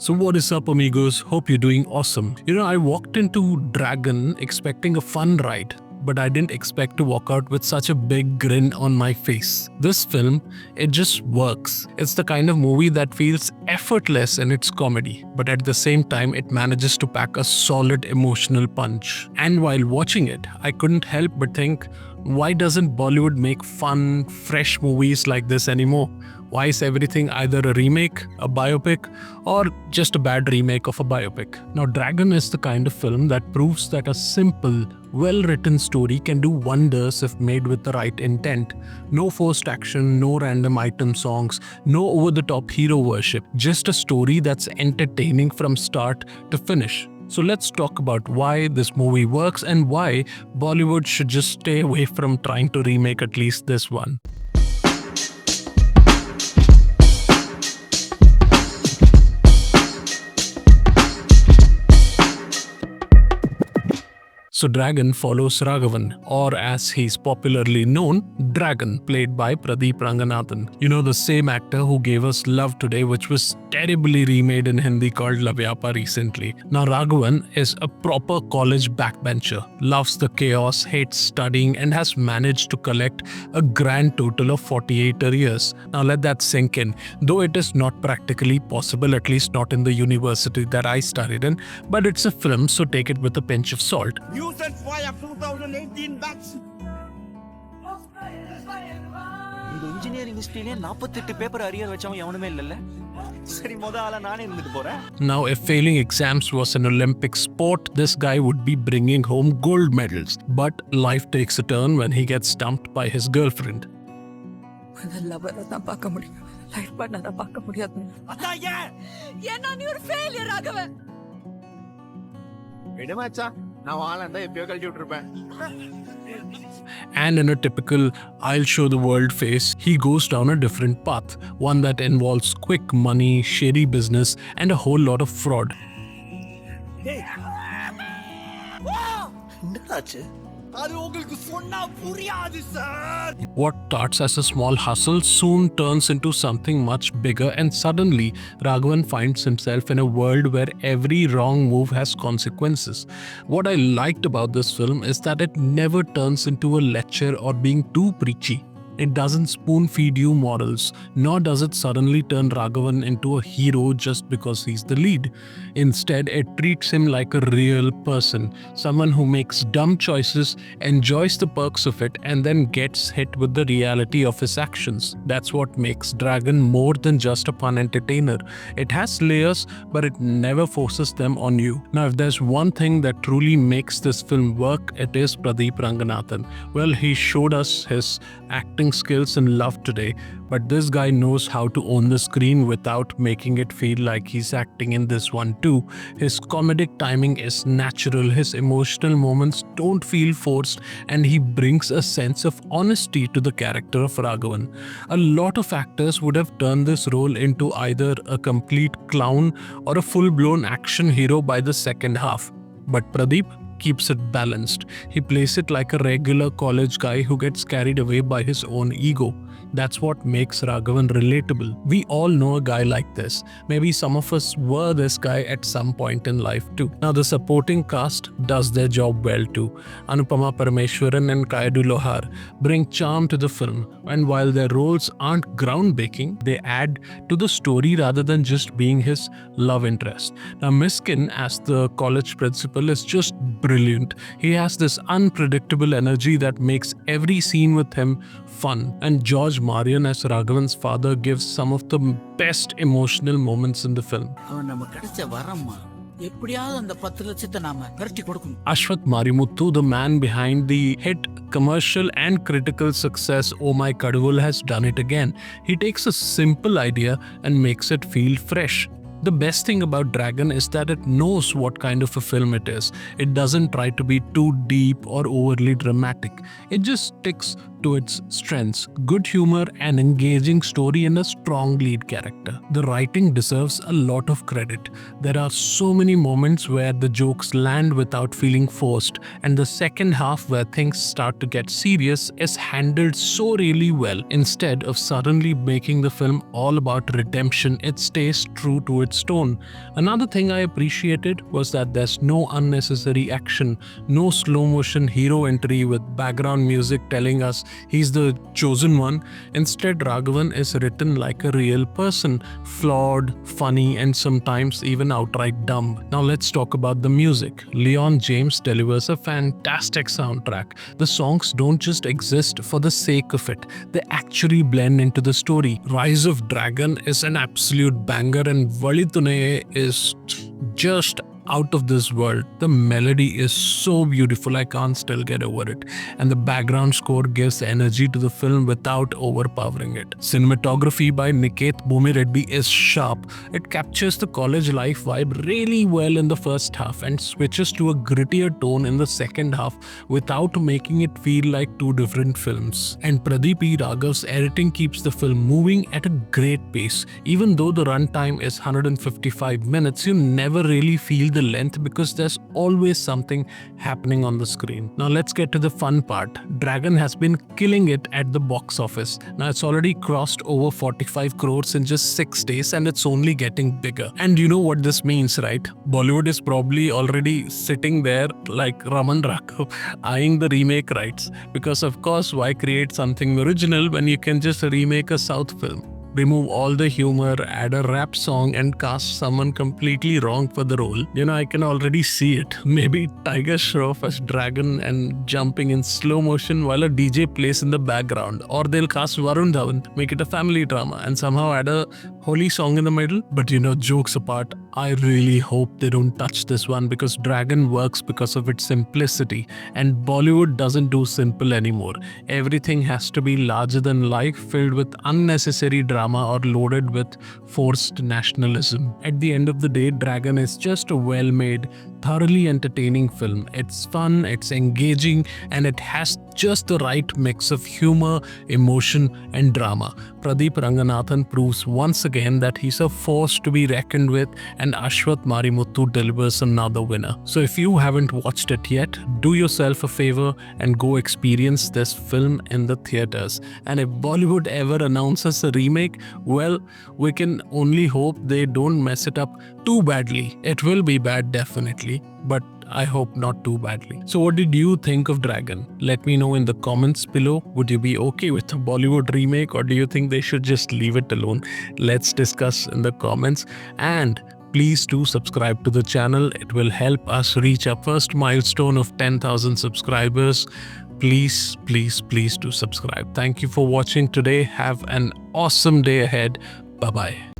So what is up, amigos? Hope you're doing awesome. I walked into Dragon expecting a fun ride, but I didn't expect to walk out with such a big grin on my face. This film, it just works. It's the kind of movie that feels effortless in its comedy, but at the same time it manages to pack a solid emotional punch. And while watching it, I couldn't help but think, why doesn't Bollywood make fun, fresh movies like this anymore? Why is everything either a remake, a biopic, or just a bad remake of a biopic? Now, Dragon is the kind of film that proves that a simple, well-written story can do wonders if made with the right intent. No forced action, no random item songs, no over-the-top hero worship. Just a story that's entertaining from start to finish. So let's talk about why this movie works and why Bollywood should just stay away from trying to remake at least this one. So Dragon follows Raghavan, or as he's popularly known, Dragon, played by Pradeep Ranganathan. The same actor who gave us Love Today, which was terribly remade in Hindi called Lavyapa recently. Now Raghavan is a proper college backbencher, loves the chaos, hates studying, and has managed to collect a grand total of 48 arrears. Now let that sink in, though it is not practically possible, at least not in the university that I studied in, but it's a film, so take it with a pinch of salt. Use and fire 2018 batch. இந்த engineering ஹிஸ்டரியிலே 48 paper arrear வச்சவன் எவனுமே இல்லல்ல. சரி முத ஆளா நானே இருந்துட்டு போறேன். Now, if failing exams was an Olympic sport, this guy would be bringing home gold medals. But life takes a turn when he gets dumped by his girlfriend. லவ்வரை தான் பார்க்க முடியும், லைஃப் பார்ட்னரை பார்க்க முடியாது. அதான் ஏன்னா நீ ஒரு ஃபெயிலியர் ஆகவே. விடுமாச்சா, நான் வாழண்டா எப்பயோ கழட்டி விட்டுருப்பேன். And in a typical I'll show the world face, he goes down a different path, one that involves quick money, shady business, and a whole lot of fraud. என்னடாச்சு? அது உங்களுக்கு சொன்னா புரியாது sir. What starts as a small hustle soon turns into something much bigger, and suddenly Raghavan finds himself in a world where every wrong move has consequences. What I liked about this film is that it never turns into a lecture or being too preachy. It doesn't spoon-feed you morals, nor does it suddenly turn Raghavan into a hero just because he's the lead. Instead, it treats him like a real person, someone who makes dumb choices, enjoys the perks of it, and then gets hit with the reality of his actions. That's what makes Dragon more than just a fun entertainer. It has layers, but it never forces them on you. Now, if there's one thing that truly makes this film work, it is Pradeep Ranganathan. Well, he showed us his acting skills in Love Today, but this guy knows how to own the screen without making it feel like he's acting in this one too. His comedic timing is natural, his emotional moments don't feel forced, and he brings a sense of honesty to the character of Raghavan. A lot of actors would have turned this role into either a complete clown or a full-blown action hero by the second half. But Pradeep keeps it balanced. He plays it like a regular college guy who gets carried away by his own ego. That's what makes Raghavan relatable. We all know a guy like this. Maybe some of us were this guy at some point in life too. Now the supporting cast does their job well too. Anupama Parameswaran and Kayadu Lohar bring charm to the film, and while their roles aren't groundbreaking, they add to the story rather than just being his love interest. Now Miskin as the college principal is just brilliant. He has this unpredictable energy that makes every scene with him fun, and George Marion as Raghavan's father gives some of the best emotional moments in the film. அவன் நம்ம கிடைச்ச வரம்மா. எப்படியாவது அந்த 10 லட்சத்தை நாம விரட்டி கொடுக்கணும். Ashwath Marimuthu, the man behind the hit commercial and critical success Oh My Kaduvul, has done it again. He takes a simple idea and makes it feel fresh. The best thing about Dragon is that it knows what kind of a film it is. It doesn't try to be too deep or overly dramatic. It just ticks to its strengths: good humor, an engaging story, and a strong lead character. The writing deserves a lot of credit. There are so many moments where the jokes land without feeling forced, and the second half where things start to get serious is handled so really well. Instead of suddenly making the film all about redemption, it stays true to its tone. Another thing I appreciated was that there's no unnecessary action, no slow motion hero entry with background music telling us he's the chosen one. Instead, Raghavan is written like a real person, flawed, funny, and sometimes even outright dumb. Now let's talk about the music. Leon James delivers a fantastic soundtrack. The songs don't just exist for the sake of it, they actually blend into the story. Rise of Dragon is an absolute banger, and Valitune is just out of this world. The melody is so beautiful, I can't still get over it, and the background score gives energy to the film without overpowering it. Cinematography by Niket Bhumireddy is sharp. It captures the college life vibe really well in the first half and switches to a grittier tone in the second half without making it feel like two different films. And Pradeep Raghav's editing keeps the film moving at a great pace. Even though the runtime is 155 minutes, you never really feel the length because there's always something happening on the screen. Now let's get to the fun part. Dragon has been killing it at the box office. Now it's already crossed over 45 crores in just 6 days, and it's only getting bigger. And you know what this means, right? Bollywood is probably already sitting there like Raman Rakhav eyeing the remake rights, because of course, why create something original when you can just remake a South film? Remove all the humor, add a rap song, and cast someone completely wrong for the role. I can already see it. Maybe Tiger Shroff as Dragon and jumping in slow motion while a DJ plays in the background. Or they'll cast Varun Dhawan, make it a family drama, and somehow add a holy song in the middle. But jokes apart, I really hope they don't touch this one, because Dragon works because of its simplicity, and Bollywood doesn't do simple anymore. Everything has to be larger than life, filled with unnecessary drama or loaded with forced nationalism. At the end of the day, Dragon is just a well-made, thoroughly entertaining film. It's fun, it's engaging, and it has just the right mix of humor, emotion, and drama. Pradeep Ranganathan proves once again that he's a force to be reckoned with, and Ashwath Marimuthu delivers another winner. So if you haven't watched it yet, do yourself a favor and go experience this film in the theaters. And if Bollywood ever announces a remake, well, we can only hope they don't mess it up too badly. It will be bad, definitely, but I hope not too badly. So what did you think of Dragon? Let me know in the comments below. Would you be okay with a Bollywood remake, or do you think they should just leave it alone? Let's discuss in the comments, and please do subscribe to the channel. It will help us reach our first milestone of 10,000 subscribers. Please, please, please do subscribe. Thank you for watching today. Have an awesome day ahead. Bye-bye.